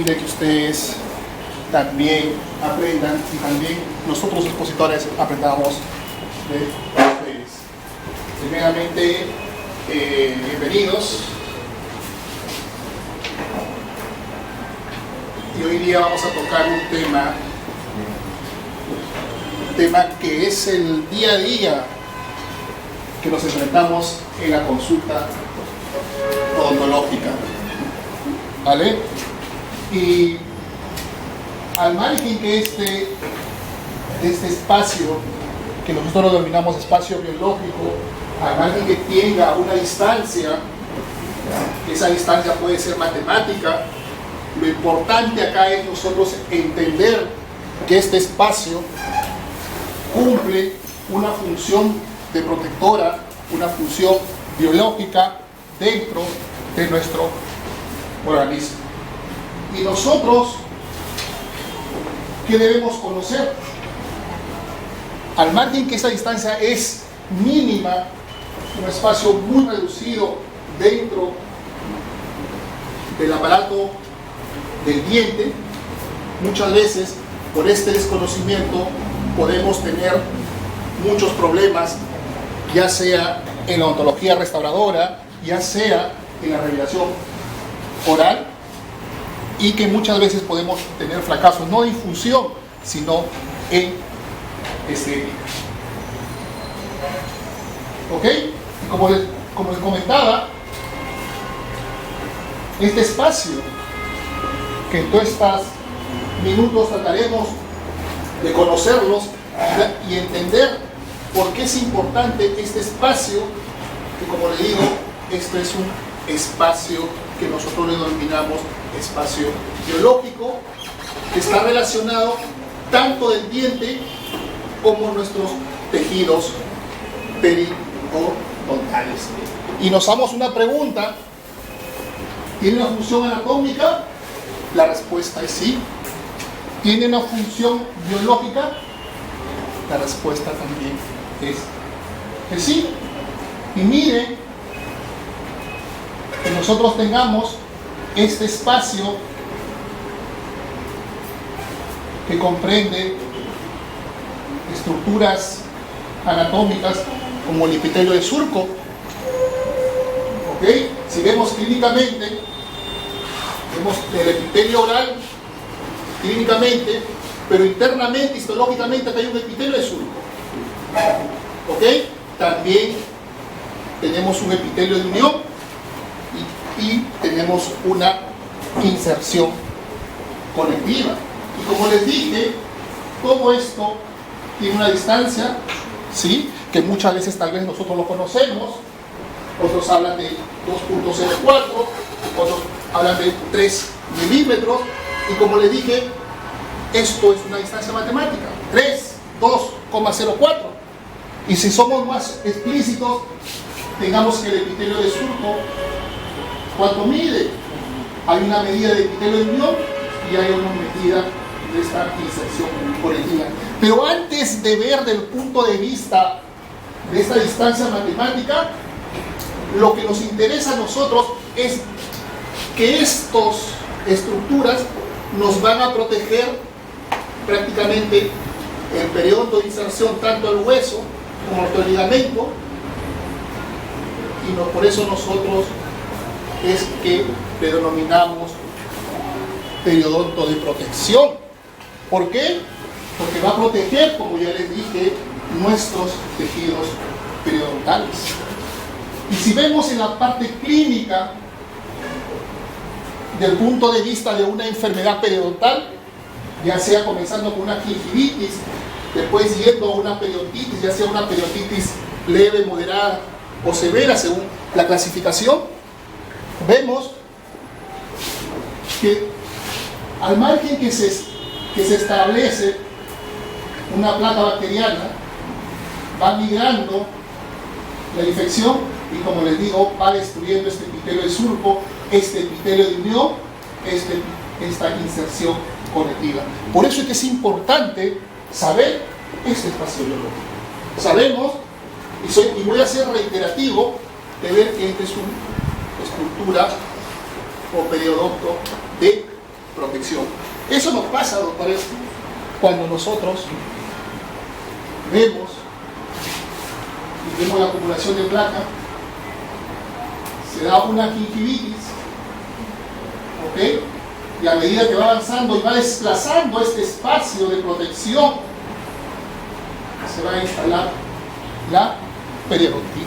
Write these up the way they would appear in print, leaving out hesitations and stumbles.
de que ustedes también aprendan y también nosotros expositores aprendamos de ustedes. Primeramente, bienvenidos. Y hoy día vamos a tocar un tema que es el día a día que nos enfrentamos en la consulta odontológica, ¿vale? Y al margen que este espacio, que nosotros lo denominamos espacio biológico, al margen que tenga una distancia, esa distancia puede ser matemática, lo importante acá es nosotros entender que este espacio cumple una función de protectora, una función biológica dentro de nuestro organismo. Y nosotros, ¿qué debemos conocer? Al margen que esa distancia es mínima, un espacio muy reducido dentro del aparato del diente, muchas veces por este desconocimiento podemos tener muchos problemas, ya sea en la odontología restauradora, ya sea en la rehabilitación oral, y que muchas veces podemos tener fracasos, no en función, sino en estética. ¿Ok? Y como les comentaba, este espacio que en todos estos minutos trataremos de conocerlos y entender por qué es importante este espacio, que como le digo, esto es un espacio que nosotros le denominamos espacio biológico, que está relacionado tanto del diente como nuestros tejidos periodontales. Y nos hacemos una pregunta: ¿tiene una función anatómica? La respuesta es sí. ¿Tiene una función biológica? La respuesta también es que sí. Y miren que nosotros tengamos este espacio que comprende estructuras anatómicas como el epitelio de surco. ¿Ok? Si vemos clínicamente, vemos el epitelio oral clínicamente, pero internamente, histológicamente, acá hay un epitelio de surco. ¿Ok? También tenemos un epitelio de unión y tenemos una inserción conectiva. Y como les dije, todo esto tiene una distancia, ¿sí?, que muchas veces tal vez nosotros lo conocemos. Otros hablan de 2.04, otros hablan de 3 milímetros, y como les dije, esto es una distancia matemática, 2,04. Y si somos más explícitos, tengamos que el epitelio de surco, ¿cuánto mide? Hay una medida de epitelio de unión y hay una medida de esta inserción conectiva. Pero antes de ver del punto de vista de esta distancia matemática, lo que nos interesa a nosotros es que estas estructuras nos van a proteger prácticamente el periodonto de inserción, tanto el hueso como el ligamento, y por eso nosotros es que le denominamos periodonto de protección. ¿Por qué? Porque va a proteger, como ya les dije, nuestros tejidos periodontales. Y si vemos en la parte clínica, del punto de vista de una enfermedad periodontal, ya sea comenzando con una gingivitis, después yendo a una periodontitis, ya sea una periodontitis leve, moderada o severa según la clasificación, vemos que al margen que se establece una placa bacteriana, va migrando la infección y, como les digo, va destruyendo este epitelio de surco, este epitelio de unión, esta inserción conectiva. Por eso es que es importante saber este espacio biológico. Sabemos, y voy a ser reiterativo, de ver que esta es una estructura o periodonto de protección. Eso nos pasa, doctores, cuando nosotros vemos la acumulación de placa, se da una gingivitis, ¿ok? Y a medida que va avanzando y va desplazando este espacio de protección, se va a instalar la periodontitis.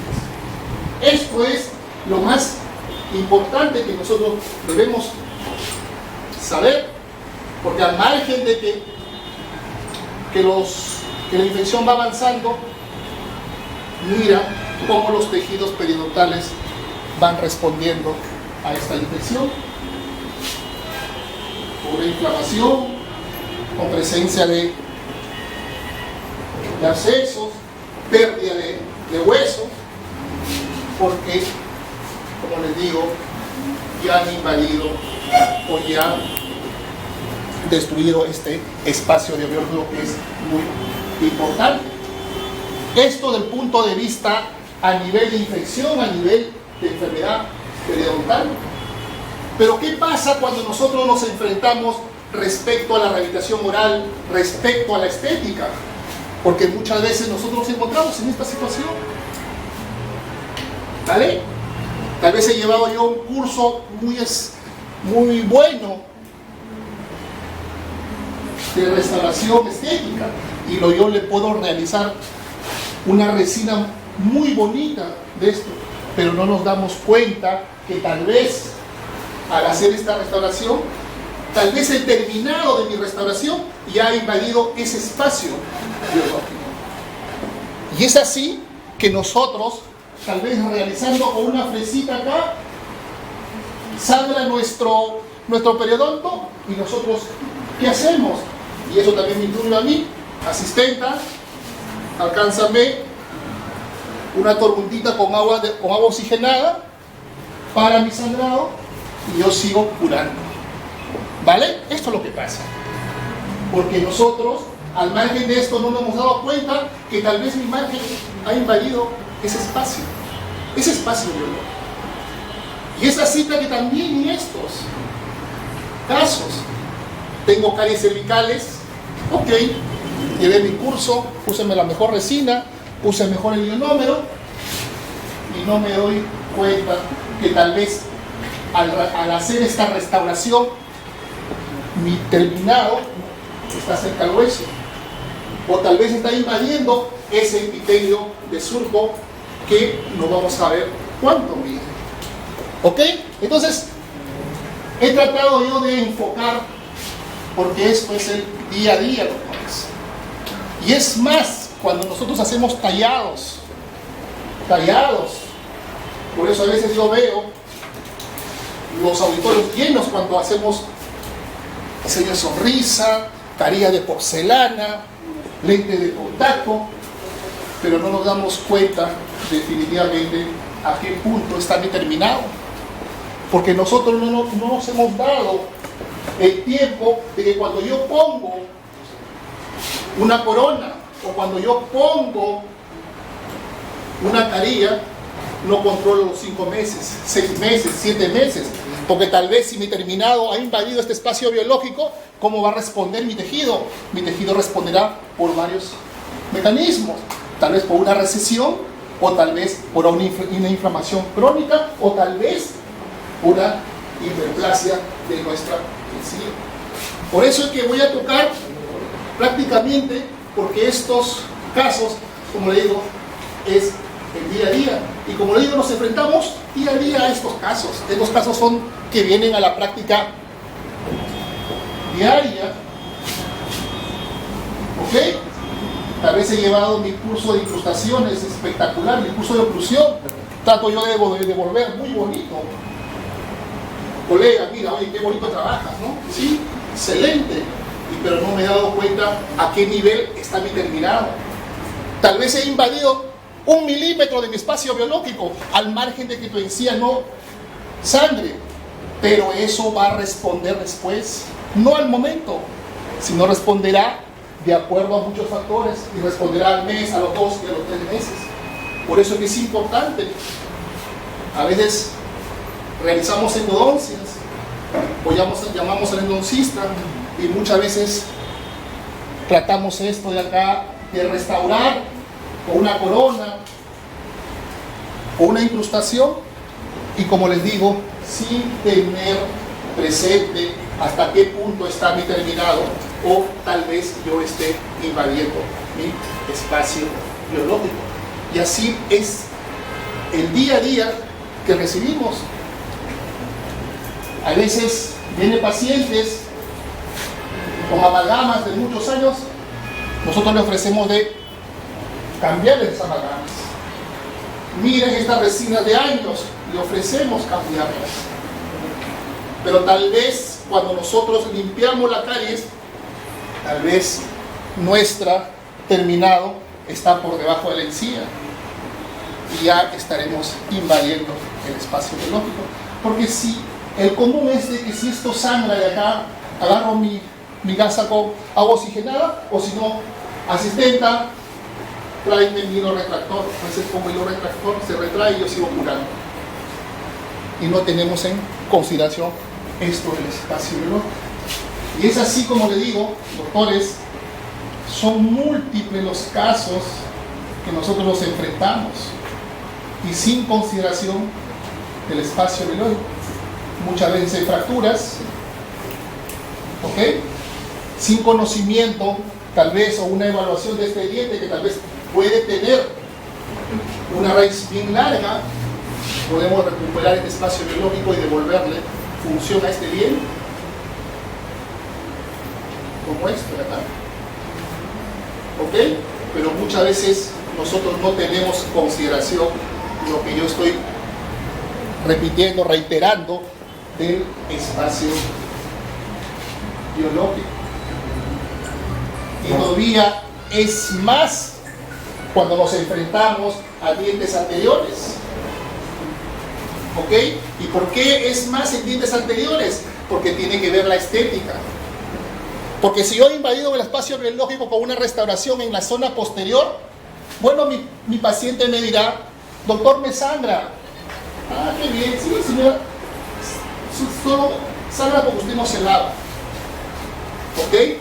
Esto es lo más importante que nosotros debemos saber, porque al margen de que la infección va avanzando, mira cómo los tejidos periodontales van respondiendo a esta infección. Una inflamación, con presencia de abscesos, pérdida de huesos, porque, como les digo, ya han invadido o ya han destruido este espacio de biológico que es muy importante. Esto del punto de vista a nivel de infección, a nivel de enfermedad periodontal. Pero ¿qué pasa cuando nosotros nos enfrentamos respecto a la rehabilitación oral, respecto a la estética? Porque muchas veces nosotros nos encontramos en esta situación. ¿Vale? Tal vez he llevado yo un curso muy bueno de restauración estética y yo le puedo realizar una resina muy bonita de esto, pero no nos damos cuenta que tal vez al hacer esta restauración, tal vez el terminado de mi restauración ya ha invadido ese espacio biológico. Y es así que nosotros, tal vez realizando con una fresita acá, sangra nuestro periodonto y nosotros, ¿qué hacemos? Y eso también me incluye a mí, asistenta, alcánzame una torbuntita con agua oxigenada para mi sangrado y yo sigo curando. ¿Vale? Esto es lo que pasa. Porque nosotros, al margen de esto, no nos hemos dado cuenta que tal vez mi margen ha invadido ese espacio biológico. Y es así que también en estos casos tengo caries cervicales, ok, llevé mi curso, púseme la mejor resina, puse mejor el ionómero y no me doy cuenta que tal vez al hacer esta restauración mi terminado está cerca al hueso, o tal vez está invadiendo ese epitelio de surco que no vamos a ver cuánto mide. ¿Ok? Entonces, he tratado yo de enfocar, porque esto es el día a día, doctores. Y es más, cuando nosotros hacemos tallados, por eso a veces yo veo los auditorios llenos cuando hacemos diseño de sonrisa, carilla de porcelana, lente de contacto, pero no nos damos cuenta definitivamente a qué punto está determinado, porque nosotros no nos hemos dado el tiempo de que cuando yo pongo una corona o cuando yo pongo una carilla, no controlo los 5 meses, 6 meses, 7 meses, porque tal vez si mi terminado ha invadido este espacio biológico, ¿cómo va a responder mi tejido? Mi tejido responderá por varios mecanismos, tal vez por una recesión, o tal vez por una inflamación crónica, o tal vez una hiperplasia de nuestra encía. Por eso es que voy a tocar prácticamente, porque estos casos, como le digo, es el día a día. Y como le digo, nos enfrentamos día a día a estos casos. Estos casos son que vienen a la práctica diaria. ¿Ok? Tal vez he llevado mi curso de incrustaciones espectacular, mi curso de oclusión. Trato yo de devolver muy bonito. Colega, mira, oye, qué bonito trabajas, ¿no? Sí, excelente. Pero no me he dado cuenta a qué nivel está mi terminado. Tal vez he invadido 1 milímetro de mi espacio biológico, al margen de que tu encía no sangre, pero eso va a responder después, no al momento, sino responderá de acuerdo a muchos factores y responderá al mes, a los 2 y a los 3 meses. Por eso es que es importante. A veces realizamos endodoncias o llamamos al endodoncista, y muchas veces tratamos esto de acá de restaurar con una corona o una incrustación, y como les digo, sin tener presente hasta qué punto está mi terminado, o tal vez yo esté invadiendo mi espacio biológico. Y así es el día a día que recibimos. A veces vienen pacientes con amalgamas de muchos años, nosotros le ofrecemos de cambiarles esas amalgamas. Miren estas resinas de años, le ofrecemos cambiarlas. Pero tal vez cuando nosotros limpiamos la caries, tal vez nuestra terminado está por debajo de la encía, y ya estaremos invadiendo el espacio biológico. Porque si el común es de que si esto sangra de acá, agarro mi gasa con agua oxigenada, o si no, asistenta, tráeme mi hilo retractor. Entonces, como el hilo retractor se retrae, yo sigo curando. Y no tenemos en consideración esto del espacio biológico. Y es así como le digo, doctores, son múltiples los casos que nosotros nos enfrentamos, y sin consideración del espacio biológico. Muchas veces hay fracturas, ¿ok? Sin conocimiento, tal vez, o una evaluación de este diente que tal vez puede tener una raíz bien larga, podemos recuperar este espacio biológico y devolverle función a este diente, como esto de acá, ¿ok? Pero muchas veces nosotros no tenemos consideración lo que yo estoy repitiendo, reiterando, del espacio biológico. Y todavía es más cuando nos enfrentamos a dientes anteriores, ¿ok? ¿Y por qué es más en dientes anteriores? Porque tiene que ver la estética. Porque si yo he invadido el espacio biológico con una restauración en la zona posterior, bueno, mi paciente me dirá, doctor, me sangra. Ah, qué bien, sí, señora, solo sangra porque usted no se lava, ¿ok?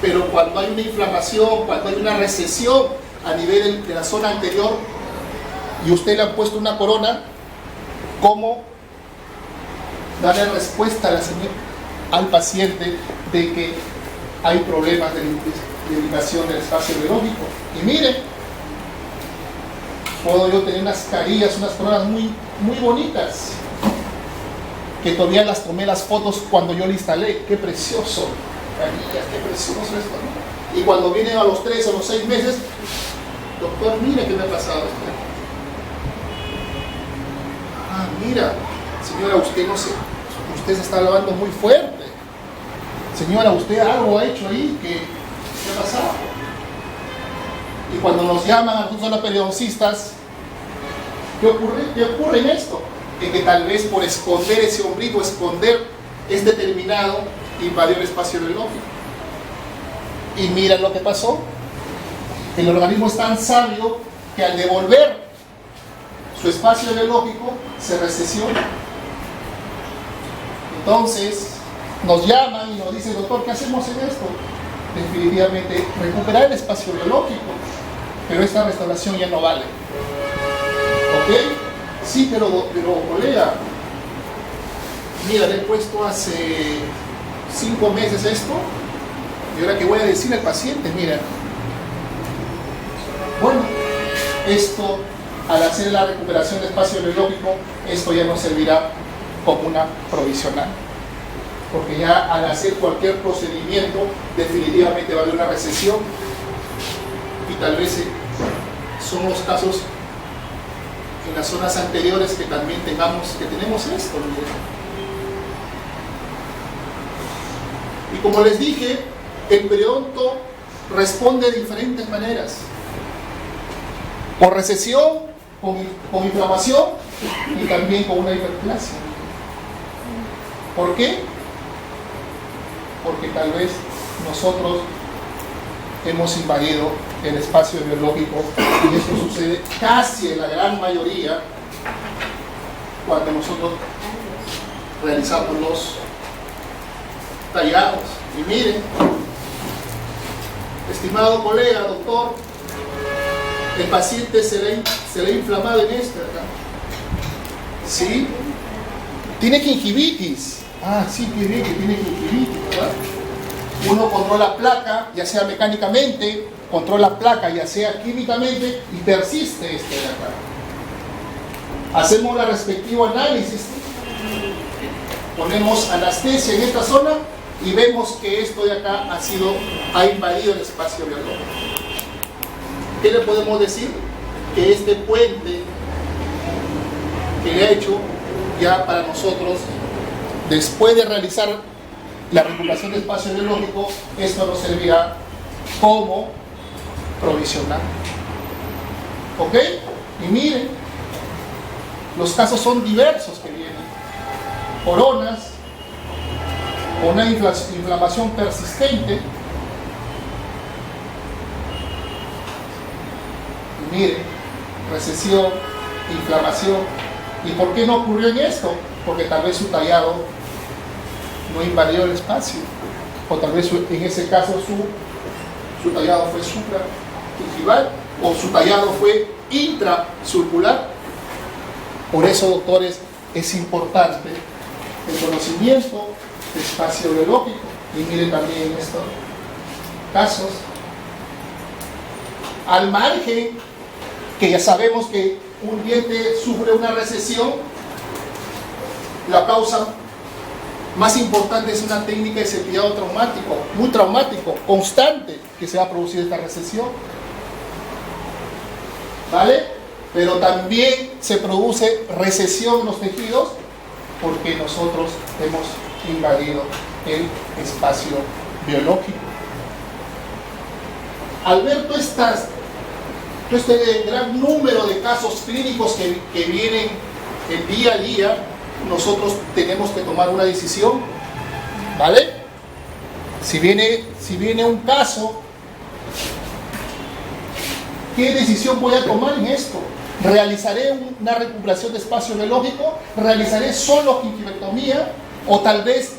Pero cuando hay una inflamación, cuando hay una recesión a nivel de la zona anterior, y usted le ha puesto una corona, ¿cómo darle respuesta al paciente de que hay problemas de limitación del espacio biológico? Y mire, puedo yo tener unas carillas, unas coronas muy, muy bonitas, que todavía las tomé las fotos cuando yo le instalé. ¡Qué precioso! Carillas, qué precioso esto, ¿no? Y cuando vienen a los 3 o los 6 meses, doctor, mire qué me ha pasado. Ah, mira, señora, usted se está lavando muy fuerte. Señora, usted algo ha hecho ahí, ¿qué ha pasado? Y cuando nos llaman a nosotros los periodoncistas, ¿qué ocurre en esto? En que tal vez por esconder ese ombligo, esconder este terminado, invadió el espacio biológico. Y mira lo que pasó. El organismo es tan sabio que al devolver su espacio biológico se recesiona. Entonces nos llaman y nos dicen, doctor, ¿qué hacemos en esto? Definitivamente recuperar el espacio biológico, pero esta restauración ya no vale. ¿Ok? Sí, pero colega, mira, le he puesto hace 5 meses esto, y ahora que voy a decirle al paciente, mira, bueno, esto, al hacer la recuperación de espacio biológico, esto ya no servirá como una provisional, porque ya al hacer cualquier procedimiento definitivamente va a haber una recesión, y tal vez son los casos en las zonas anteriores que también tenemos esto. Y como les dije, el periodonto responde de diferentes maneras: por recesión, con inflamación y también con una hiperplasia. ¿Por qué? Porque tal vez nosotros hemos invadido el espacio biológico, y esto sucede casi en la gran mayoría cuando nosotros realizamos los tallados. Y miren, estimado colega, doctor, el paciente se le ha inflamado en este acá. ¿Sí? Tiene gingivitis. Ah, sí, que tiene gingivitis, ¿verdad? Uno controla placa, ya sea mecánicamente, controla placa, ya sea químicamente, y persiste este de acá. Hacemos la respectivo análisis, ponemos anestesia en esta zona y vemos que esto de acá ha invadido el espacio biológico. ¿Qué le podemos decir? Que este puente que le ha hecho ya para nosotros, después de realizar la recuperación del espacio biológico, esto nos servirá como provisional. ¿Ok? Y miren, los casos son diversos que vienen. Coronas, con una inflamación persistente. Y miren, recesión, inflamación. ¿Y por qué no ocurrió en esto? Porque tal vez su tallado no invadió el espacio, o tal vez en ese caso su tallado fue supragingival o su tallado fue intracircular. Por eso, doctores, es importante el conocimiento del espacio biológico. Y miren también en estos casos, al margen que ya sabemos que un diente sufre una recesión, la causa más importante es una técnica de cepillado traumático, muy traumático, constante, que se va a producir esta recesión. ¿Vale? Pero también se produce recesión en los tejidos porque nosotros hemos invadido el espacio biológico. Al ver todo este gran número de casos clínicos que vienen el día a día, nosotros tenemos que tomar una decisión, ¿vale? Si viene un caso, ¿qué decisión voy a tomar en esto? ¿Realizaré una recuperación de espacio biológico? ¿Realizaré solo gingivectomía? ¿O tal vez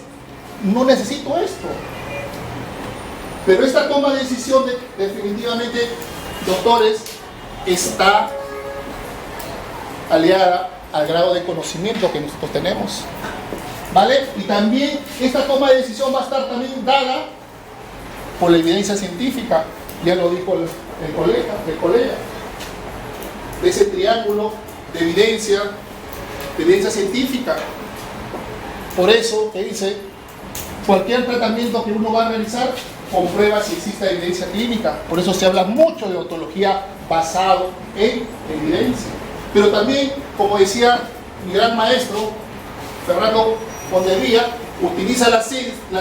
no necesito esto? Pero esta toma de decisión definitivamente, doctores, está aliada al grado de conocimiento que nosotros tenemos, ¿vale? Y también esta toma de decisión va a estar también dada por la evidencia científica, ya lo dijo el colega, de ese triángulo de evidencia científica. Por eso que dice, cualquier tratamiento que uno va a realizar comprueba si existe evidencia clínica. Por eso se habla mucho de odontología basado en evidencia. Pero también, como decía mi gran maestro, Fernando Pondevía, utiliza la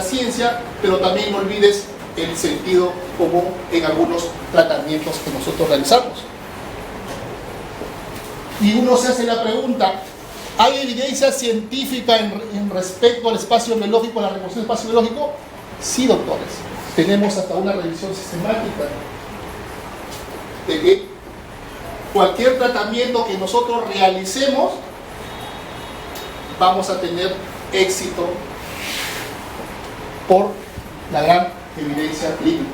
ciencia, pero también no olvides el sentido común en algunos tratamientos que nosotros realizamos. Y uno se hace la pregunta, ¿hay evidencia científica en respecto al espacio biológico, a la reconstrucción del espacio biológico? Sí, doctores. Tenemos hasta una revisión sistemática de que cualquier tratamiento que nosotros realicemos, vamos a tener éxito por la gran evidencia clínica.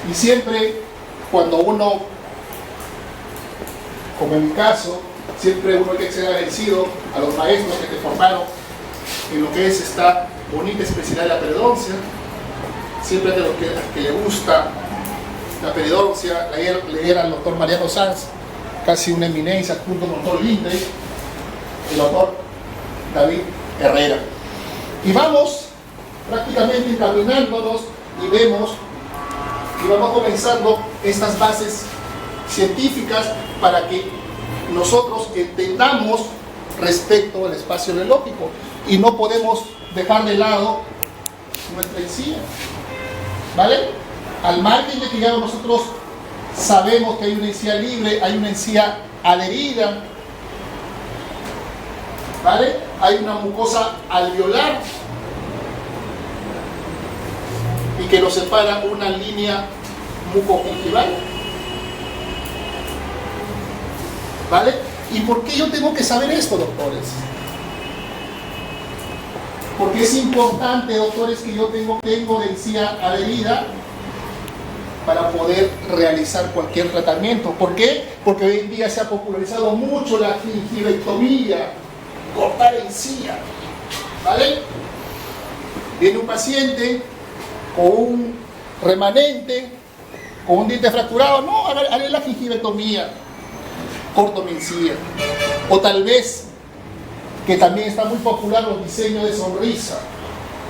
Y siempre cuando uno, como en mi caso, siempre uno hay que ser agradecido a los maestros que te formaron en lo que es esta bonita especialidad de la periodoncia. Siempre de lo que le gusta la periodoncia, leer al doctor Mariano Sanz, casi una eminencia, junto con el doctor Linde, el doctor David Herrera. Y vamos prácticamente encaminándonos y vemos y vamos comenzando estas bases científicas para que nosotros entendamos respecto al espacio biológico, y no podemos dejar de lado nuestra encía, ¿vale? Al margen de que ya nosotros sabemos que hay una encía libre, hay una encía adherida, ¿vale? Hay una mucosa alveolar y que nos separa una línea mucogingival, ¿vale? ¿Y por qué yo tengo que saber esto, doctores? Porque es importante, doctores, que yo tengo de encía adherida para poder realizar cualquier tratamiento. ¿Por qué? Porque hoy en día se ha popularizado mucho la gingivectomía, cortar encía, ¿vale? Viene un paciente con un remanente, con un diente fracturado, no, haré la gingivectomía, corto mi encía. O tal vez, que también está muy popular, los diseños de sonrisa,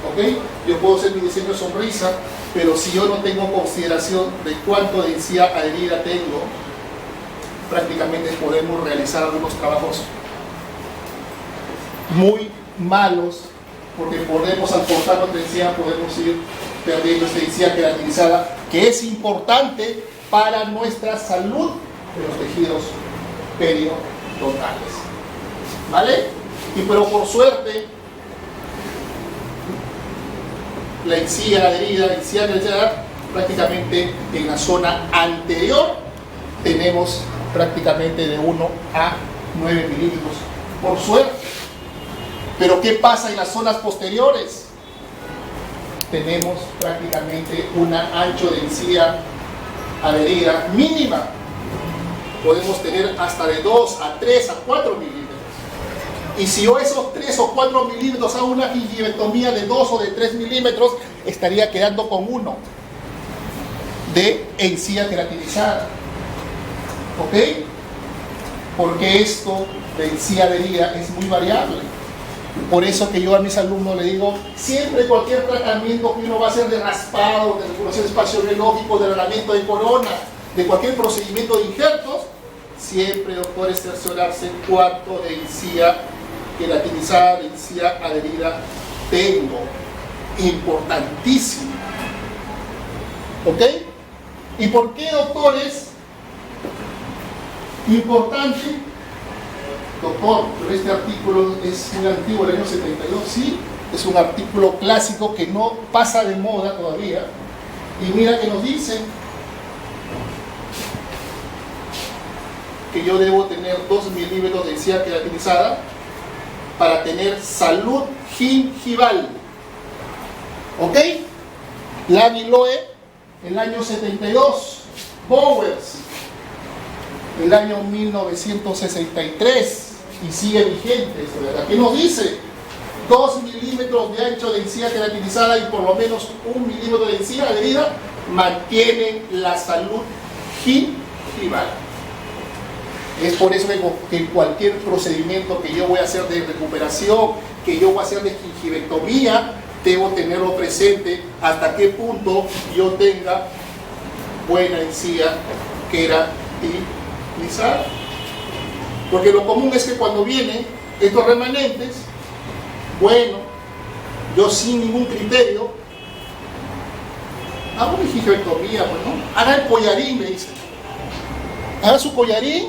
¿ok? Yo puedo hacer mi diseño de sonrisa, pero si yo no tengo consideración de cuánto de encía adherida tengo, prácticamente podemos realizar algunos trabajos muy malos, porque podemos, al cortar nuestra encía, podemos ir perdiendo esta encía queratinizada, que es importante para nuestra salud de los tejidos periodontales, ¿vale? Pero por suerte, la encía adherida, prácticamente en la zona anterior tenemos prácticamente de 1 a 9 milímetros, por suerte. Pero ¿qué pasa en las zonas posteriores? Tenemos prácticamente un ancho de encía adherida mínima. Podemos tener hasta de 2 a 3 a 4 milímetros. Y si yo esos 3 o 4 milímetros hago una gingivectomía de 2 o de 3 milímetros, estaría quedando con 1 de encía queratinizada. ¿Ok? Porque esto de encía adherida es muy variable. Por eso que yo a mis alumnos les digo, siempre cualquier tratamiento que uno va a hacer de raspado, de regulación espacio-biológico, de alargamiento de corona, de cualquier procedimiento de injertos, siempre, doctores, cerciorarse cuánto de encía queratinizada, de encía adherida tengo. Importantísimo. ¿Ok? ¿Y por qué, doctores? Importante. Doctor, pero este artículo es muy antiguo, del año 72, sí, es un artículo clásico que no pasa de moda todavía. Y mira que nos dicen que yo debo tener 2 milímetros de encía queratinizada para tener salud gingival. ¿Ok? Lamy Loe, el año 72. Bowers, el año 1963. Y sigue vigente esto, ¿verdad? ¿Qué nos dice? 2 milímetros de ancho de encía queratinizada y por lo menos 1 milímetro de encía adherida mantienen la salud gingival. Es por eso que cualquier procedimiento que yo voy a hacer de recuperación, que yo voy a hacer de gingivectomía, debo tenerlo presente hasta qué punto yo tenga buena encía queratinizada. Porque lo común es que cuando vienen estos remanentes, bueno, yo sin ningún criterio, hago mi gingivectomía, pues, ¿no? Haga el collarín, me dicen. Haga su collarín,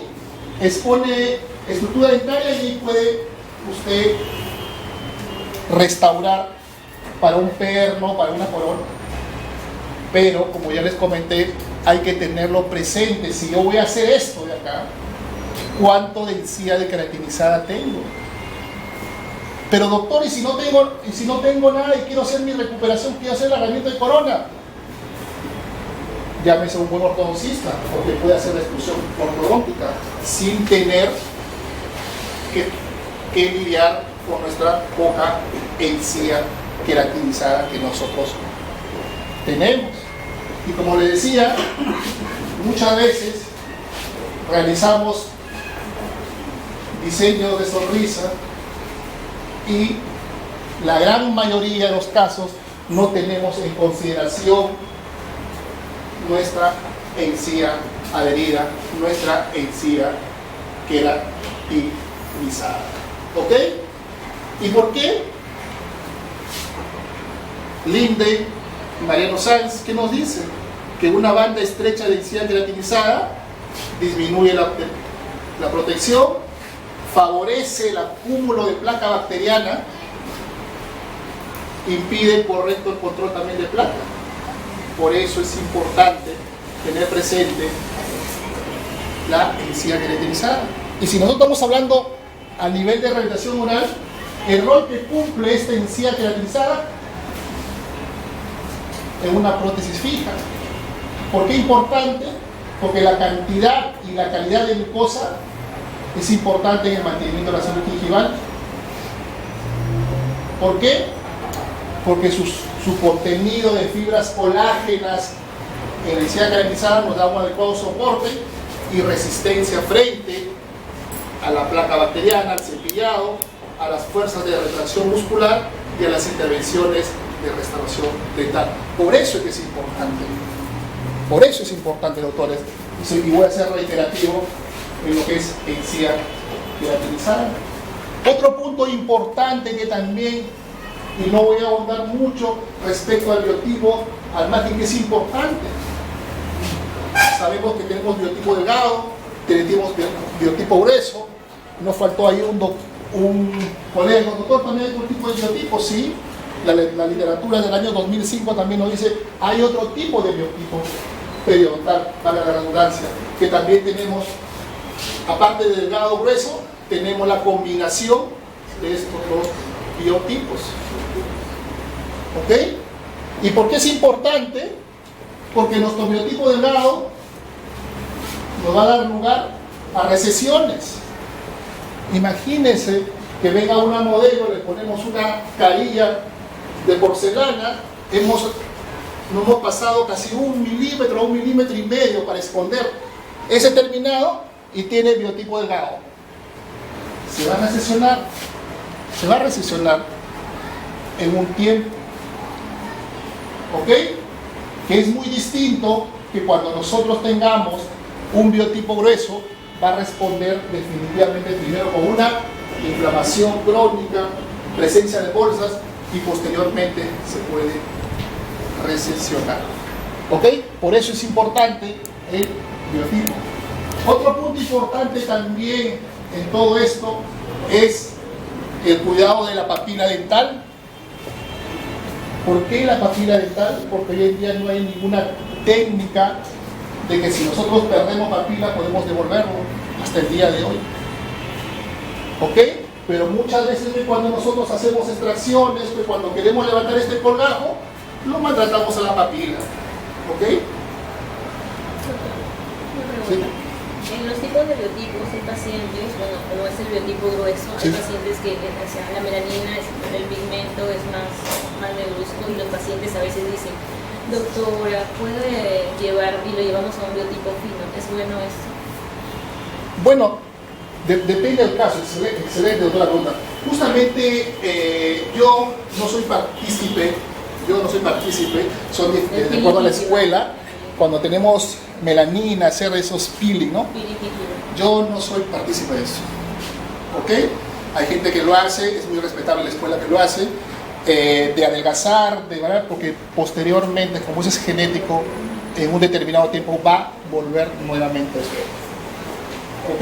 expone estructura dentaria y puede usted restaurar para un perno, para una corona. Pero, como ya les comenté, hay que tenerlo presente. Si yo voy a hacer esto de acá, ¿cuánto de encía de queratinizada tengo? Pero doctor, ¿y si no tengo nada y quiero hacer mi recuperación, quiero hacer el alargamiento de corona? Llámese un buen ortodoncista, porque puede hacer la exclusión ortodóntica sin tener que lidiar con nuestra poca encía queratinizada que nosotros tenemos. Y como les decía, muchas veces realizamos diseño de sonrisa y la gran mayoría de los casos no tenemos en consideración nuestra encía adherida, nuestra encía queratinizada. ¿Ok? ¿Y por qué? Linde y Mariano Sanz, ¿qué nos dice? Que una banda estrecha de encía queratinizada disminuye la protección, favorece el acúmulo de placa bacteriana, impide correcto el control también de placa. Por eso es importante tener presente la encía queratinizada. Y si nosotros estamos hablando a nivel de rehabilitación oral, el rol que cumple esta encía queratinizada en una prótesis fija. ¿Por qué importante? Porque la cantidad y la calidad de mucosa es importante en el mantenimiento de la salud gingival. ¿Por qué? Porque su contenido de fibras colágenas en la encía queratinizada nos da un adecuado soporte y resistencia frente a la placa bacteriana, al cepillado, a las fuerzas de retracción muscular y a las intervenciones de restauración dental. Por eso es que es importante. Por eso es importante, doctores. Y voy a ser reiterativo en lo que es encía queratinizada. Otro punto importante que también, y no voy a ahondar mucho respecto al biotipo almático, que es importante. Sabemos que tenemos biotipo delgado, tenemos biotipo grueso. Nos faltó ahí un colega, doctor, también hay otro tipo de biotipo, sí. La literatura del año 2005 también nos dice, hay otro tipo de biotipo periodontal, para la redundancia, que también tenemos, aparte de delgado grueso, tenemos la combinación de estos dos biotipos. ¿Ok? ¿Y por qué es importante? Porque nuestro biotipo delgado nos va a dar lugar a recesiones. Imagínense que venga una modelo, le ponemos una carilla de porcelana, no hemos pasado casi 1 milímetro, 1,5 milímetros para esconder ese terminado y tiene biotipo delgado. Se va a recesionar en un tiempo. ¿Ok? Que es muy distinto que cuando nosotros tengamos un biotipo grueso, va a responder definitivamente primero con una inflamación crónica, presencia de bolsas y posteriormente se puede recesionar. ¿Ok? Por eso es importante el biotipo. Otro punto importante también en todo esto es el cuidado de la papila dental. ¿Por qué la papila dental? Porque hoy en día no hay ninguna técnica de que si nosotros perdemos papila podemos devolverlo hasta el día de hoy. ¿Ok? Pero muchas veces cuando nosotros hacemos extracciones, cuando queremos levantar este colgajo, lo maltratamos a la papila. ¿Ok? Sí. En los tipos de biotipos hay pacientes, bueno, como es el biotipo grueso, sí, hay pacientes que la melanina, el pigmento es más negruzco y los pacientes a veces dicen, doctora, ¿puede llevar y lo llevamos a un biotipo fino? ¿Es bueno esto? Bueno, depende del caso. Excelente, doctora, pregunta. Justamente yo no soy partícipe, de acuerdo a la escuela, cuando tenemos melanina, hacer esos peeling, ¿no? Yo no soy partícipe de eso. ¿Ok? Hay gente que lo hace, es muy respetable la escuela que lo hace, de adelgazar, porque posteriormente, como eso es genético, en un determinado tiempo va a volver nuevamente a eso. ¿Ok?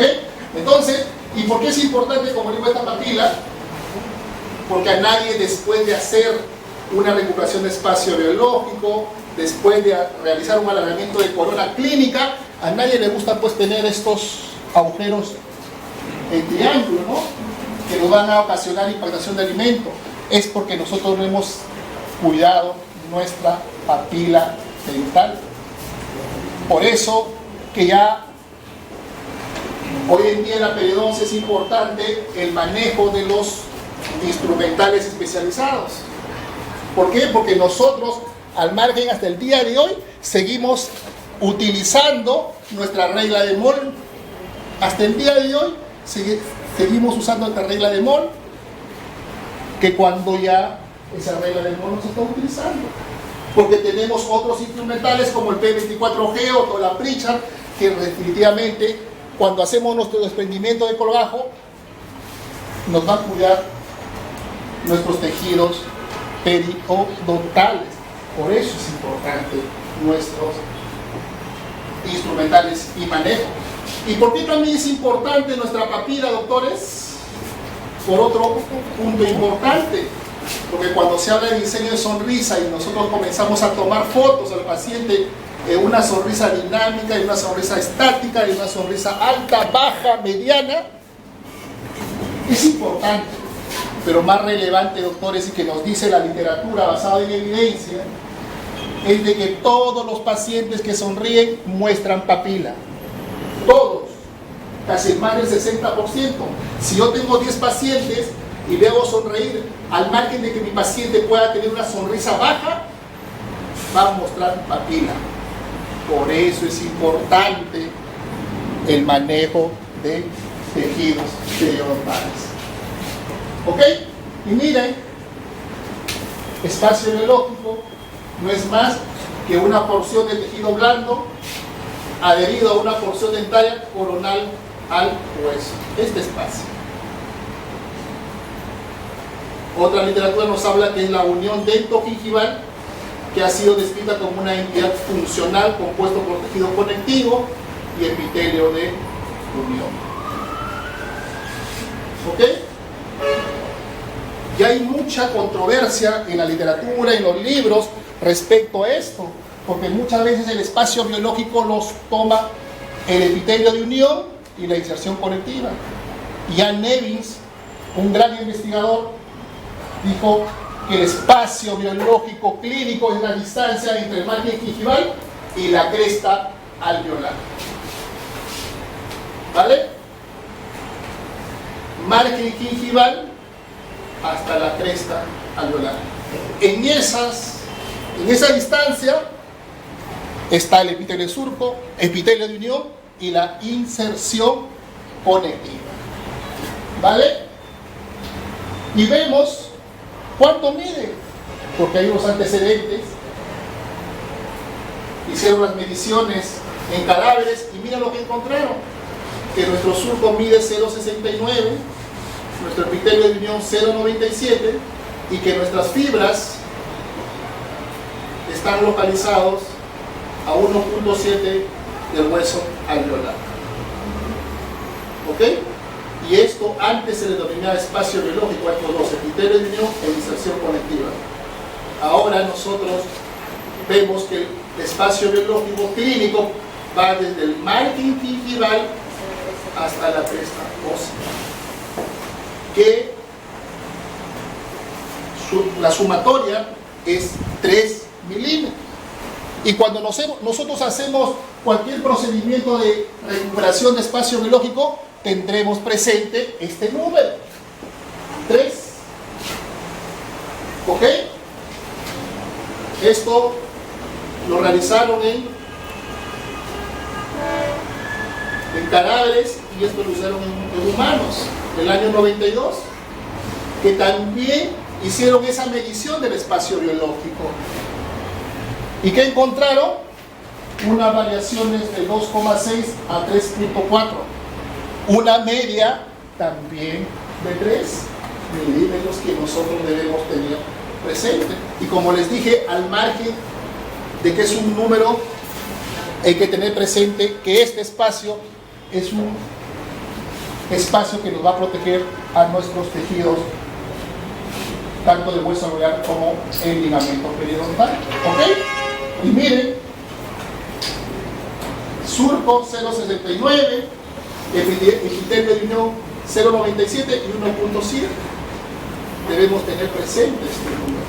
Entonces, ¿y por qué es importante, como digo, esta papila? Porque a nadie, después de hacer una recuperación de espacio biológico, después de realizar un alargamiento de corona clínica, a nadie le gusta pues tener estos agujeros en triángulo, ¿no? Que nos van a ocasionar impactación de alimento. Es porque nosotros no hemos cuidado nuestra papila dental. Por eso que ya hoy en día en la periodoncia es importante el manejo de los instrumentales especializados. ¿Por qué? Porque nosotros, al margen hasta el día de hoy, seguimos utilizando nuestra regla de Moll. Hasta el día de hoy seguimos usando esta regla de Moll, que cuando ya esa regla de Moll no se está utilizando. Porque tenemos otros instrumentales como el P24G o la Pritchard, que definitivamente cuando hacemos nuestro desprendimiento de colgajo nos va a cuidar nuestros tejidos periodontales. Por eso es importante nuestros instrumentales y manejo. ¿Y por qué también es importante nuestra papila, doctores? Por otro punto importante, porque cuando se habla de diseño de sonrisa y nosotros comenzamos a tomar fotos al paciente, una sonrisa dinámica y una sonrisa estática y una sonrisa alta, baja, mediana, es importante pero más relevante, doctores, y que nos dice la literatura basada en evidencia, es de que todos los pacientes que sonríen muestran papila. Todos, casi más del 60%. Si yo tengo 10 pacientes y veo sonreír, al margen de que mi paciente pueda tener una sonrisa baja, va a mostrar papila. Por eso es importante el manejo de tejidos periodontales. ¿Ok? Y miren, espacio biológico no es más que una porción de tejido blando adherido a una porción dentaria coronal al hueso. Este espacio. Otra literatura nos habla que es la unión dentogingival, que ha sido descrita como una entidad funcional compuesto por tejido conectivo y epitelio de unión. ¿Ok? Y hay mucha controversia en la literatura, en los libros, respecto a esto, porque muchas veces el espacio biológico los toma el epitelio de unión y la inserción conectiva. Jan Nevins, un gran investigador, dijo que el espacio biológico clínico es la distancia entre el margen gingival y la cresta alveolar. ¿Vale? Margen gingival hasta la cresta alveolar. En esa distancia está el epitelio de surco, epitelio de unión y la inserción conectiva. ¿Vale? Y vemos cuánto mide, porque hay unos antecedentes. Hicieron las mediciones en cadáveres y mira lo que encontraron: que nuestro surco mide 0,69, nuestro epitelio de unión 0,97 y que nuestras fibras están localizados a 1,7 del hueso alveolar. ¿Ok? Y esto antes se le denominaba espacio biológico a estos dos, epitelio de unión e inserción conectiva. Ahora nosotros vemos que el espacio biológico clínico va desde el margen gingival hasta la cresta ósea, que la sumatoria es 3 milímetros. Y cuando nosotros hacemos cualquier procedimiento de recuperación de espacio biológico, tendremos presente este número, 3. ¿Ok? Esto lo realizaron en cadáveres y esto lo usaron en humanos el año 92, que también hicieron esa medición del espacio biológico. ¿Y qué encontraron? Unas variaciones de 2,6 a 3,4. Una media también de 3 milímetros que nosotros debemos tener presente. Y como les dije, al margen de que es un número, hay que tener presente que este espacio es un espacio que nos va a proteger a nuestros tejidos, tanto del hueso alveolar como el ligamento periodontal. ¿Ok? Y miren, surco 0,69, epitelio de unión 0,97 y 1,7. Debemos tener presente este número.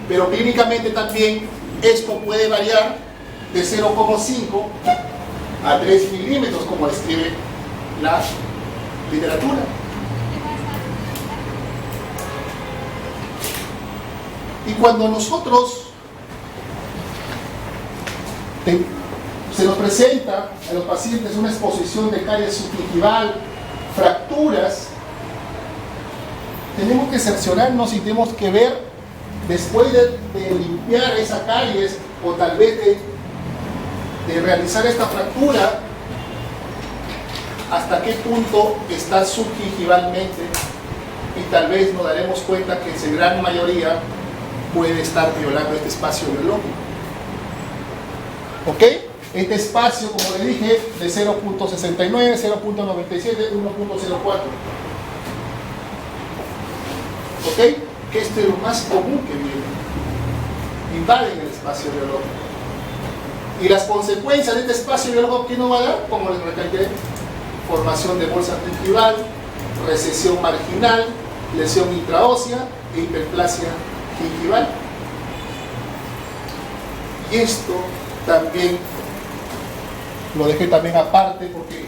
Pero clínicamente también esto puede variar de 0,5 a 3 milímetros, como describe la literatura. Y cuando nosotros se nos presenta a los pacientes una exposición de caries subgingival, fracturas, tenemos que cerciorarnos y tenemos que ver, después de limpiar esa caries o tal vez de realizar esta fractura, hasta qué punto está subgingivalmente, y tal vez nos daremos cuenta que en su gran mayoría puede estar violando este espacio biológico. ¿Ok? Este espacio, como le dije, de 0,69, 0,97, 1,04. ¿Ok? Que esto es lo más común que viene. Invaden el espacio biológico. Y las consecuencias de este espacio biológico, ¿qué nos va a dar? Como les recalqué, formación de bolsa gingival, recesión marginal, lesión intraósea e hiperplasia gingival. Y esto también lo dejé también aparte porque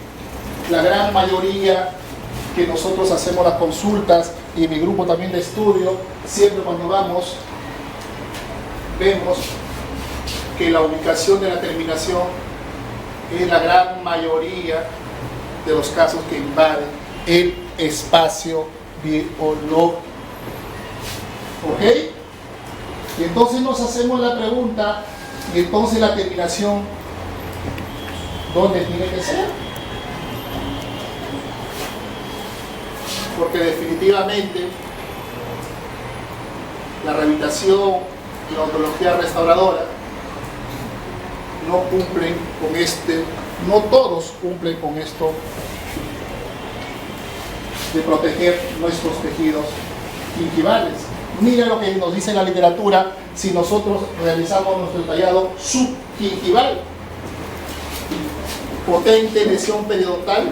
la gran mayoría que nosotros hacemos las consultas y mi grupo también de estudio, siempre cuando vamos, vemos que la ubicación de la terminación es la gran mayoría de los casos que invaden el espacio biológico. ¿Ok? Y entonces nos hacemos la pregunta, y entonces la terminación, ¿dónde tiene que ser? Porque definitivamente la rehabilitación y la odontología restauradora no cumplen con no todos cumplen con esto de proteger nuestros tejidos gingivales. Mira lo que nos dice la literatura si nosotros realizamos nuestro tallado subgingival. Potente lesión periodontal,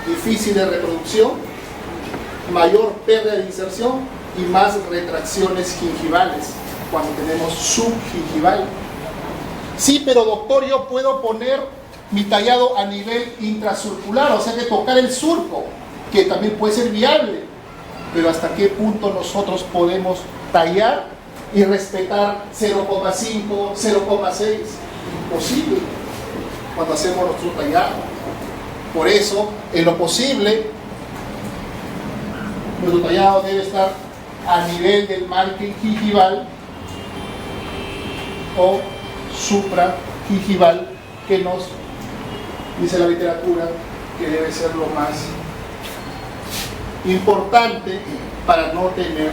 difícil de reproducción, mayor pérdida de inserción y más retracciones gingivales cuando tenemos subgingival. Sí, pero doctor, yo puedo poner mi tallado a nivel intrasurcular, o sea que tocar el surco, que también puede ser viable, pero ¿hasta qué punto nosotros podemos tallar y respetar 0,5, 0,6? Imposible cuando hacemos nuestro tallado. Por eso, en lo posible, nuestro tallado debe estar a nivel del margen gingival o supragingival, que nos dice la literatura que debe ser lo más importante para no tener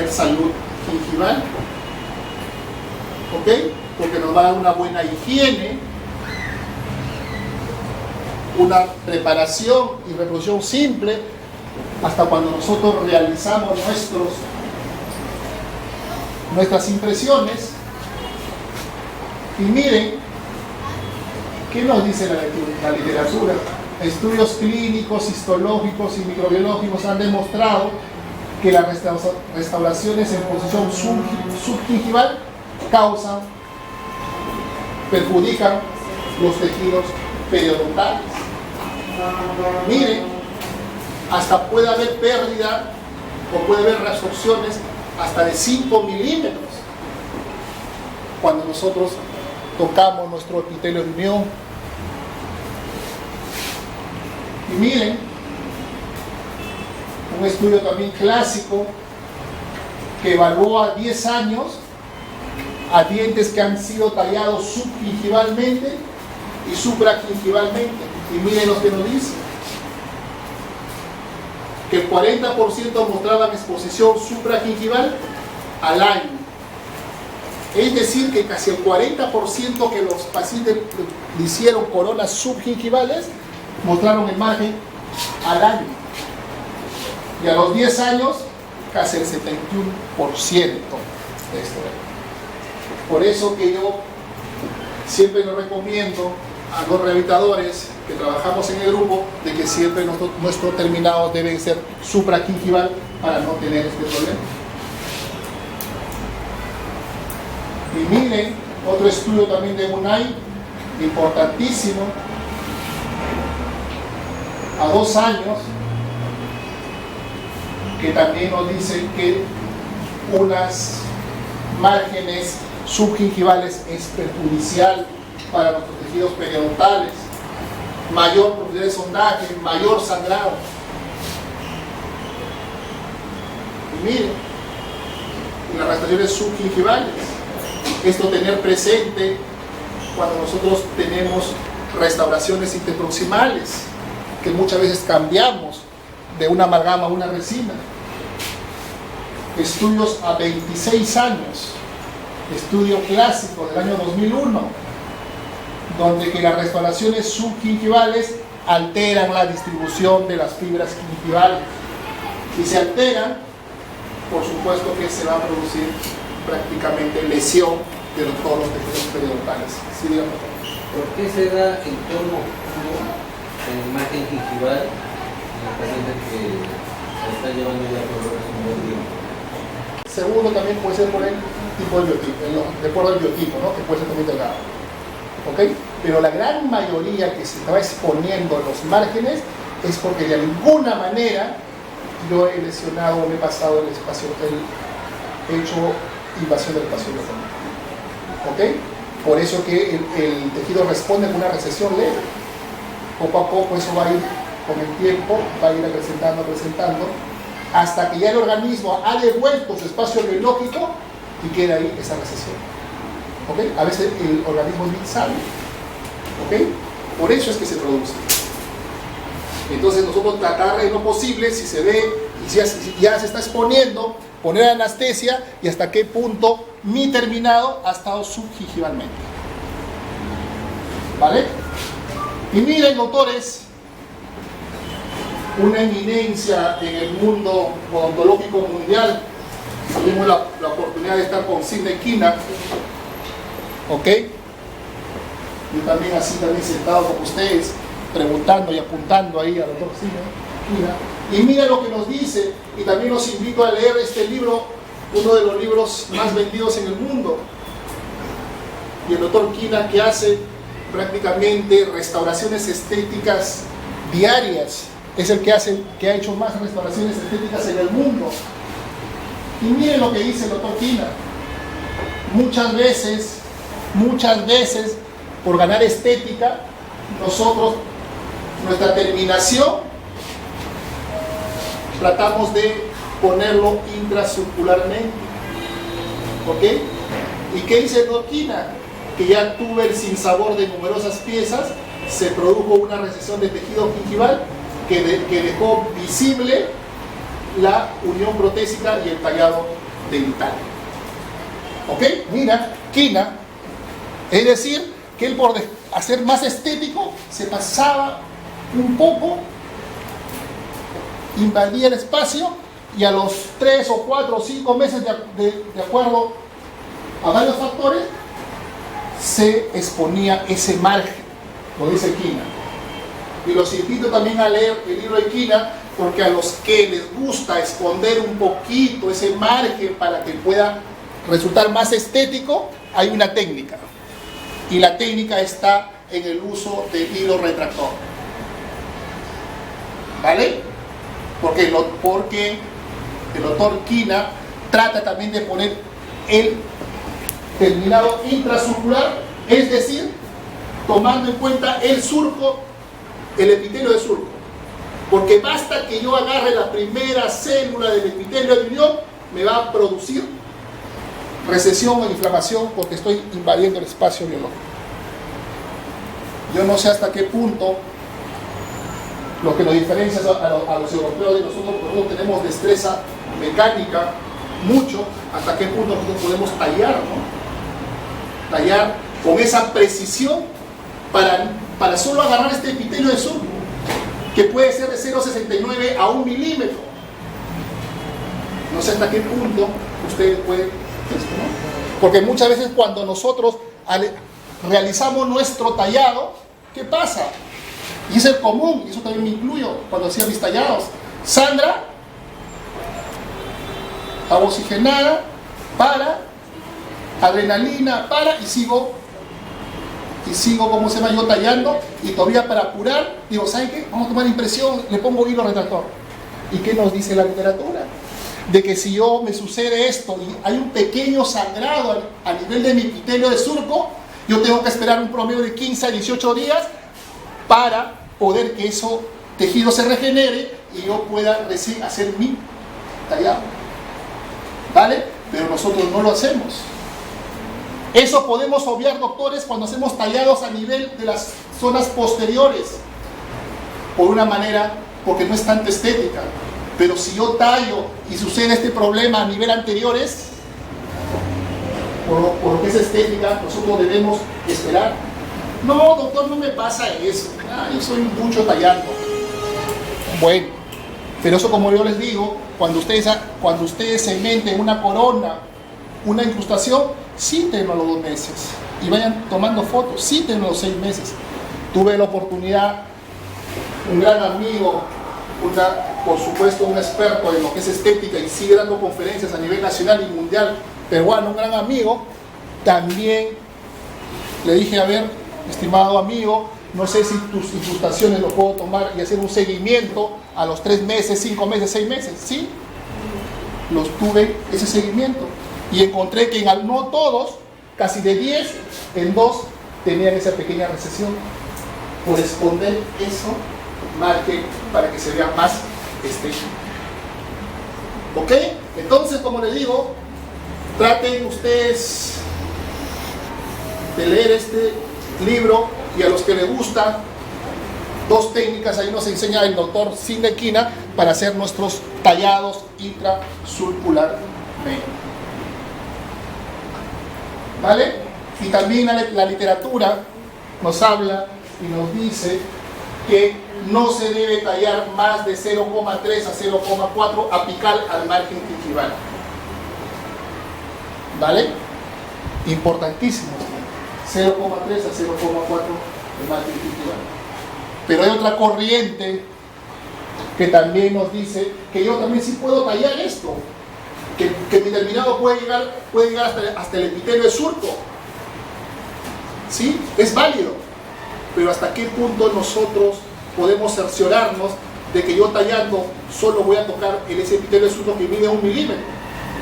salud gingival. ¿Ok? Porque nos va a dar una buena higiene, una preparación y reproducción simple hasta cuando nosotros realizamos nuestras impresiones. Y miren, ¿qué nos dice la literatura? Estudios clínicos, histológicos y microbiológicos han demostrado que las restauraciones en posición subgingival perjudican los tejidos periodontales. Miren, hasta puede haber pérdida o puede haber reabsorciones hasta de 5 milímetros cuando nosotros tocamos nuestro epitelio de unión. Y miren, un estudio también clásico que evaluó a 10 años a dientes que han sido tallados subgingivalmente y supragingivalmente. Y miren lo que nos dice, que el 40% mostraban exposición supragingival al año. Es decir, que casi el 40% que los pacientes le hicieron coronas subgingivales mostraron el margen al año. Y a los 10 años, casi el 71% de esto. Por eso que yo siempre lo recomiendo a los rehabilitadores que trabajamos en el grupo, de que siempre nuestros terminados deben ser supragingival para no tener este problema. Y miren, otro estudio también de UNAI, importantísimo, a 2 años, que también nos dicen que unas márgenes subgingivales es perjudicial para nuestros tejidos periodontales, mayor profundidad de sondaje, mayor sangrado. Y miren, las restauraciones subgingivales, esto tener presente cuando nosotros tenemos restauraciones interproximales, que muchas veces cambiamos de una amalgama a una resina. Estudios a 26 años, estudio clásico del año 2001, donde que las restauraciones subgingivales alteran la distribución de las fibras gingivales. Si se alteran, por supuesto que se va a producir prácticamente lesión de todos los tejidos periodontales. ¿Sí, dígame? ¿Por qué se da el tono en margen gingival en el paciente que se está llevando ya por un buen tiempo. Segundo, también puede ser por el tipo de biotipo, de acuerdo al biotipo, ¿no? Que puede ser también delgado. ¿Ok? Pero la gran mayoría que se estaba exponiendo en los márgenes es porque de alguna manera yo he lesionado o me he pasado el espacio, he hecho invasión del espacio biofónico. ¿Ok? Por eso que el tejido responde con una recesión leve. Poco a poco eso va a ir, con el tiempo, va a ir acrecentando, hasta que ya el organismo ha devuelto su espacio biológico y queda ahí esa recesión. ¿Ok? A veces el organismo es bien sabio. ¿Ok? Por eso es que se produce. Entonces nosotros tratar de lo posible, si se ve y si ya se está exponiendo, poner anestesia y hasta qué punto mi terminado ha estado subgingivalmente. ¿Vale? Y miren, doctores, una eminencia en el mundo odontológico mundial. Tuvimos la oportunidad de estar con Sidney Quina. ¿Ok? Yo también así, también sentado con ustedes, preguntando y apuntando ahí al doctor Sidney Quina. Y mira lo que nos dice, y también los invito a leer este libro, uno de los libros más vendidos en el mundo. Y el doctor Quina, que hace prácticamente restauraciones estéticas diarias, es el que ha hecho más restauraciones estéticas en el mundo. Y miren lo que dice el doctor Quina. Muchas veces, por ganar estética, nosotros, nuestra terminación, tratamos de ponerlo intracircularmente. ¿Ok? ¿Y qué dice el doctor Quina? Que ya tuve el sinsabor de numerosas piezas, se produjo una recesión de tejido gingival que dejó visible la unión protésica y el tallado dental. ¿Ok? Mira, Quina, es decir, que él por hacer más estético se pasaba un poco, invadía el espacio y a los 3 o 4 o 5 meses, de acuerdo a varios factores, se exponía ese margen, lo dice Quina. Y los invito también a leer el libro de Quina, porque a los que les gusta esconder un poquito ese margen para que pueda resultar más estético, hay una técnica. Y la técnica está en el uso del hilo retractor. ¿Vale? Porque el doctor Quina trata también de poner el terminado intracircular, es decir, tomando en cuenta el surco, el epitelio de surco. Porque basta que yo agarre la primera célula del epitelio de unión, me va a producir recesión o inflamación porque estoy invadiendo el espacio biológico. Yo no sé hasta qué punto lo que nos diferencia a los europeos de nosotros tenemos destreza mecánica, mucho, hasta qué punto nosotros podemos tallar, ¿no? Tallar con esa precisión para solo agarrar este epitelio de surco, que puede ser de 0,69 a 1 milímetro. No sé hasta qué punto ustedes pueden esto, ¿no? Porque muchas veces cuando nosotros realizamos nuestro tallado, ¿qué pasa? Y es el común, y eso también me incluyo cuando hacía mis tallados. Sandra, agua oxigenada, para, adrenalina, para, y sigo, ¿cómo se llama? Yo tallando, y todavía para apurar, digo, ¿saben qué? Vamos a tomar impresión, le pongo hilo retractor. ¿Y qué nos dice la literatura? De que si yo me sucede esto y hay un pequeño sangrado a nivel de mi epitelio de surco, yo tengo que esperar un promedio de 15 a 18 días para poder que ese tejido se regenere y yo pueda recién hacer mi tallado. ¿Vale? Pero nosotros no lo hacemos. Eso podemos obviar, doctores, cuando hacemos tallados a nivel de las zonas posteriores. Por una manera, porque no es tanta estética. Pero si yo tallo y sucede este problema a nivel anteriores, por lo que es estética, nosotros debemos esperar. No, doctor, no me pasa eso. Yo soy mucho tallando. Bueno, pero eso, como yo les digo, cuando ustedes cementen una corona, una incrustación, cítenlo a los 2 meses y vayan tomando fotos, cítenlo a los 6 meses. Tuve la oportunidad un gran amigo, por supuesto un experto en lo que es estética y sigue dando conferencias a nivel nacional y mundial, peruano, un gran amigo, también le dije, a ver, estimado amigo, no sé si tus incrustaciones lo puedo tomar y hacer un seguimiento a los 3 meses, 5 meses, 6 meses. Sí, los tuve ese seguimiento y encontré que no todos, casi de 10, en 2 tenían esa pequeña recesión. Por esconder eso, marque para que se vea más estético. ¿Ok? Entonces, como les digo, traten ustedes de leer este libro, y a los que les gusta, 2 técnicas, ahí nos enseña el doctor Sindequina para hacer nuestros tallados intrasurcularmente. ¿Vale? Y también la literatura nos habla y nos dice que no se debe tallar más de 0,3 a 0,4 apical al margen gingival. ¿Vale? Importantísimo. 0,3 a 0,4 el margen gingival. Pero hay otra corriente que también nos dice que yo también sí puedo tallar esto, que mi terminado puede llegar hasta el epitelio de surco. ¿Sí? Es válido, pero hasta qué punto nosotros podemos cerciorarnos de que yo tallando solo voy a tocar ese epitelio de surco que mide 1 milímetro.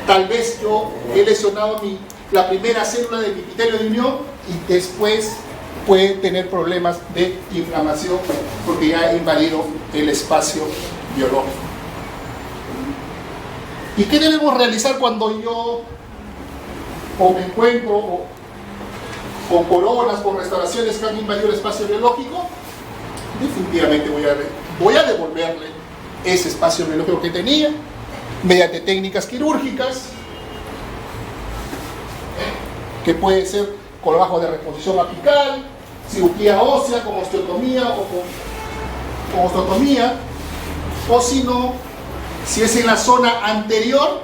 Tal vez yo he lesionado la primera célula del epitelio de unión y después puede tener problemas de inflamación porque ya he invadido el espacio biológico. ¿Y qué debemos realizar cuando yo me encuentro con coronas, con restauraciones que han invadido el espacio biológico? Definitivamente voy a devolverle ese espacio biológico que tenía mediante técnicas quirúrgicas, que puede ser con bajo de reposición apical, cirugía ósea con osteotomía o con osteotomía, o si no, si es en la zona anterior,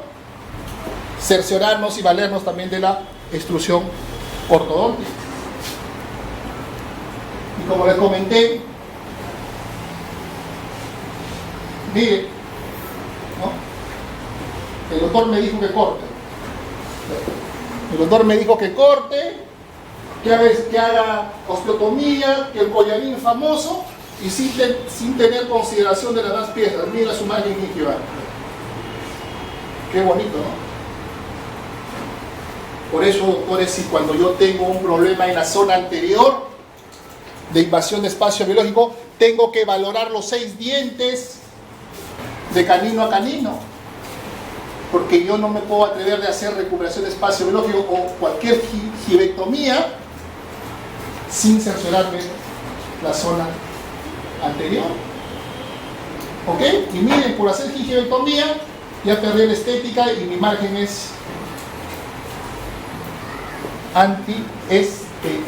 cerciorarnos y valernos también de la extrusión ortodóntica. Y como les comenté, mire, ¿no? El doctor me dijo que corte. El doctor me dijo que corte, que haga osteotomía, que el collarín famoso, y sin tener consideración de las 2 piezas. Mira su margen gingival. Qué bonito, ¿no? Por eso, doctores, si cuando yo tengo un problema en la zona anterior de invasión de espacio biológico, tengo que valorar los 6 dientes de canino a canino, porque yo no me puedo atrever de hacer recuperación de espacio biológico o cualquier gingivectomía sin cerciorarme la zona anterior. ¿Ok? Y miren, por hacer gingivectomía ya perdí la estética y mi margen es anti-estético.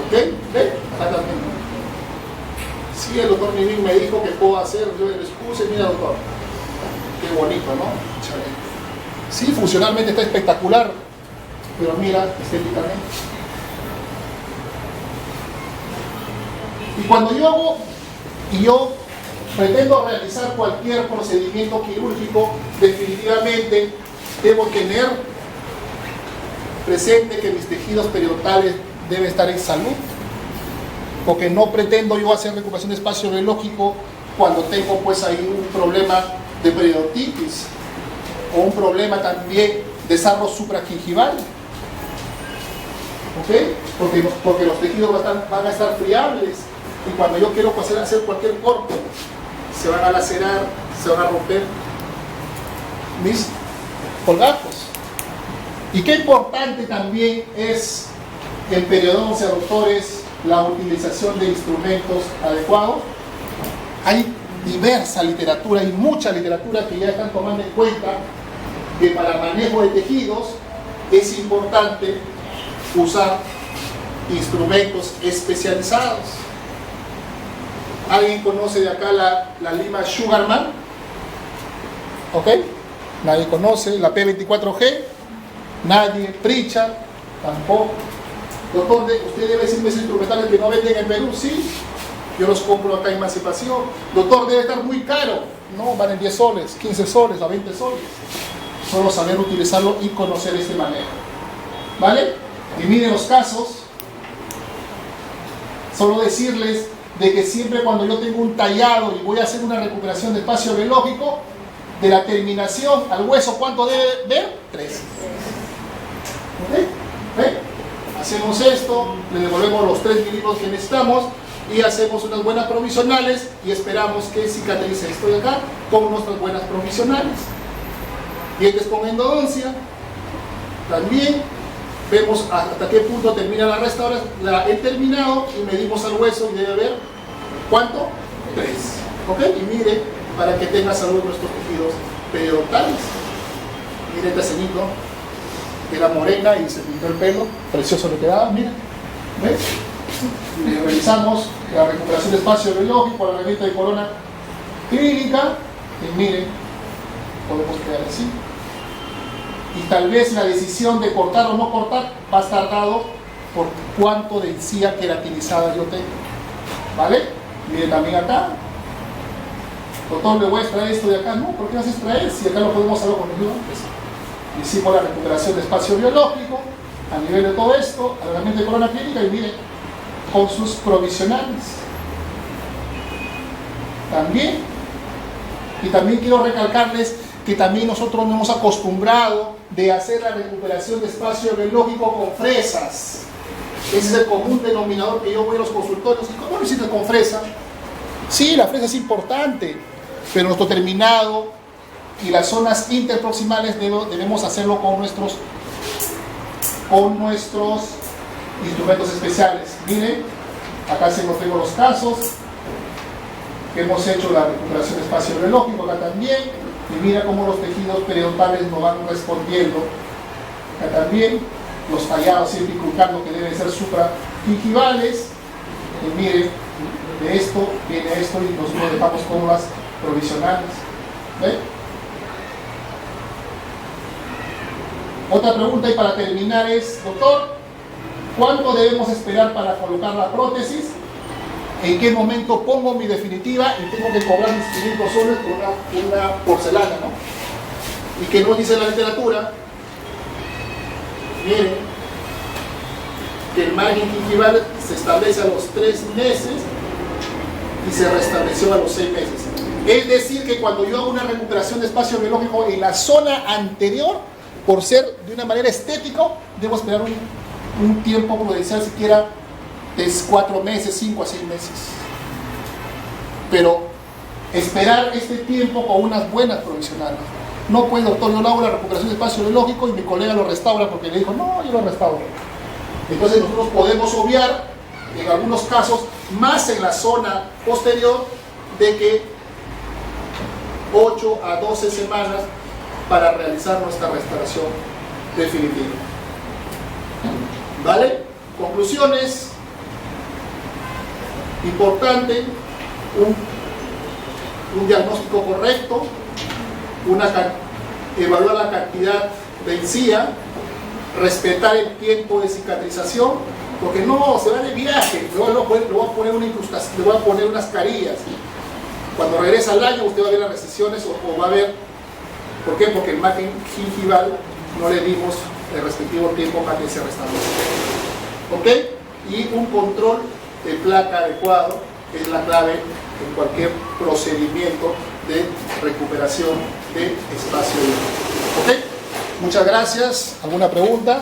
¿Ok? ¿Ven? Acá también. Sí, el doctor Mimín me dijo que puedo hacer, yo les puse, mira doctor, qué bonito, ¿no? Sí, funcionalmente está espectacular, pero mira, estéticamente. Y cuando yo pretendo realizar cualquier procedimiento quirúrgico, definitivamente debo tener presente que mis tejidos periodontales deben estar en salud, porque no pretendo yo hacer recuperación de espacio biológico cuando tengo pues ahí un problema de periodontitis o un problema también de sarro supragingival. ¿Ok? Porque los tejidos van a estar friables y cuando yo quiero hacer cualquier corte se van a lacerar, se van a romper mis colgajos. Y qué importante también es en periodoncia, doctores, la utilización de instrumentos adecuados. Hay diversa literatura y mucha literatura que ya están tomando en cuenta que para manejo de tejidos es importante usar instrumentos especializados. ¿Alguien conoce de acá la lima Sugarman? ¿Ok? Nadie conoce la P24G. Nadie. Pritchard, tampoco. Doctor, ¿usted debe decirme esos instrumentales que no venden en Perú? Sí. Yo los compro acá en Emancipación. Doctor, debe estar muy caro. No, valen 10 soles, 15 soles, a 20 soles. Solo saber utilizarlo y conocer este manejo. ¿Vale? Y miren los casos. Solo decirles de que siempre cuando yo tengo un tallado y voy a hacer una recuperación de espacio biológico, de la terminación al hueso, ¿cuánto debe ver? 3. ¿Ok? ¿Ve? Hacemos esto, le devolvemos los 3 milímetros que necesitamos y hacemos unas buenas provisionales y esperamos que cicatrice esto de acá con nuestras buenas provisionales. Dientes con endodoncia, también vemos hasta qué punto termina la restauración, la he terminado y medimos al hueso y debe haber, ¿cuánto? 3. ¿Ok? Y mire, para que tenga salud nuestros tejidos periodontales. Mire este ceñito, que era morena y se pintó el pelo, precioso le quedaba, mira. ¿Ves? Y realizamos la recuperación de espacio biológico, la revista de corona clínica, y miren, podemos quedar así. Y tal vez la decisión de cortar o no cortar va a estar dado por cuánto de encía queratinizada yo tengo. ¿Vale? Miren también acá. Doctor, ¿le voy a extraer esto de acá? No, ¿por qué vas a extraer? Si acá lo podemos hacer con el antes. Hicimos la recuperación de espacio biológico a nivel de todo esto, alargamiento de corona clínica y miren, con sus provisionales. También. Y también quiero recalcarles que también nosotros nos hemos acostumbrado de hacer la recuperación de espacio biológico con fresas. Ese es el común denominador que yo voy a los consultorios. ¿Y cómo lo hiciste con fresa? Sí, la fresa es importante, pero nuestro terminado y las zonas interproximales debemos hacerlo con nuestros instrumentos especiales. Miren, acá se nos tengo los casos que hemos hecho la recuperación de espacio biológico, acá también. Y mira cómo los tejidos periodontales nos van respondiendo. Acá también, los tallados siempre inculcando que deben ser supragingivales. Y miren, de esto viene esto y nos lo dejamos con las provisionales. ¿Ve? Otra pregunta y para terminar es, doctor, ¿cuánto debemos esperar para colocar la prótesis? ¿En qué momento pongo mi definitiva y tengo que cobrar mis 500 soles por una porcelana, ¿no? Y que nos dice la literatura, miren, que el margen gingival se establece a los 3 meses y se restableció a los 6 meses. Es decir, que cuando yo hago una recuperación de espacio biológico en la zona anterior, por ser de una manera estética, debo esperar un tiempo prudencial siquiera de 4 meses, 5 a 6 meses. Pero esperar este tiempo con unas buenas provisionales. No, pues doctor, yo no hago la recuperación de espacio biológico y mi colega lo restaura porque le dijo, no, yo lo restauro. Entonces nosotros podemos obviar, en algunos casos, más en la zona posterior, de que 8 a 12 semanas para realizar nuestra restauración definitiva. ¿Vale? Conclusiones. Importante, un diagnóstico correcto, evaluar la cantidad de encía, respetar el tiempo de cicatrización, porque no se va de viaje, le voy a poner una incrustación, le voy a poner unas carillas. Cuando regresa al año usted va a ver las recesiones o va a ver, ¿por qué? Porque el margen gingival no le dimos el respectivo tiempo para que se restablezca. ¿Ok? Y un control de placa adecuado es la clave en cualquier procedimiento de recuperación de espacio. ¿Ok? Muchas gracias. ¿Alguna pregunta?